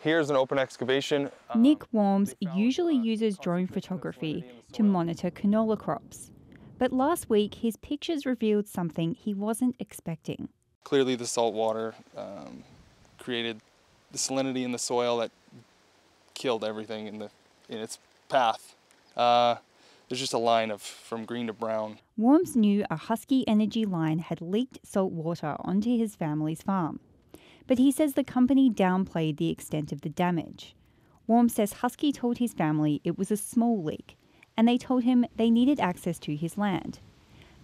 Here's an open excavation. Nick Worms usually uses drone photography to monitor canola crops. But last week, his pictures revealed something he wasn't expecting. Clearly the salt water created the salinity in the soil that killed everything in its path. There's just a line from green to brown. Worms knew a Husky energy line had leaked salt water onto his family's farm. But he says the company downplayed the extent of the damage. Worms says Husky told his family it was a small leak, and they told him they needed access to his land.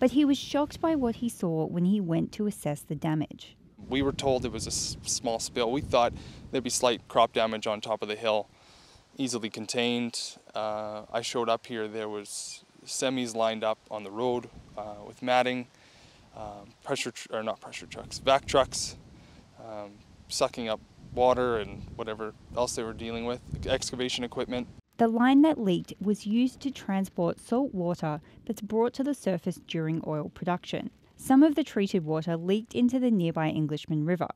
But he was shocked by what he saw when he went to assess the damage. We were told it was a small spill. We thought there'd be slight crop damage on top of the hill, easily contained. I showed up here, there was semis lined up on the road with matting, vac trucks, sucking up water and whatever else they were dealing with, excavation equipment. The line that leaked was used to transport salt water that's brought to the surface during oil production. Some of the treated water leaked into the nearby Englishman River.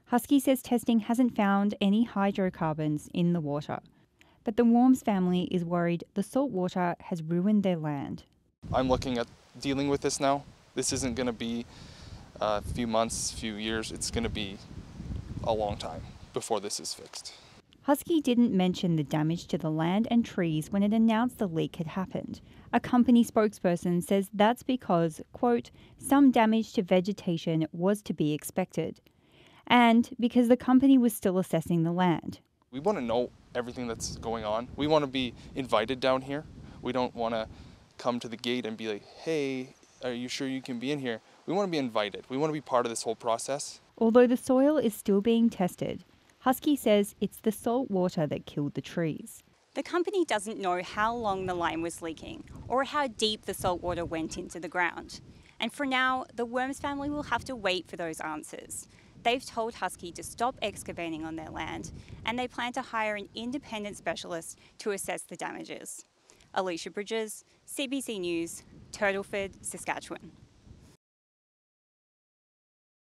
Husky says testing hasn't found any hydrocarbons in the water, but the Worms family is worried the salt water has ruined their land. I'm looking at dealing with this now. This isn't going to be a few months, few years. It's going to be a long time before this is fixed. Husky didn't mention the damage to the land and trees when it announced the leak had happened. A company spokesperson says that's because, quote, some damage to vegetation was to be expected, and because the company was still assessing the land. We want to know everything that's going on. We want to be invited down here. We don't want to come to the gate and be like, hey, are you sure you can be in here? We want to be invited. We want to be part of this whole process. Although the soil is still being tested, Husky says it's the salt water that killed the trees. The company doesn't know how long the line was leaking or how deep the salt water went into the ground. And for now, the Worms family will have to wait for those answers. They've told Husky to stop excavating on their land, and they plan to hire an independent specialist to assess the damages. Alicia Bridges, CBC News, Turtleford, Saskatchewan.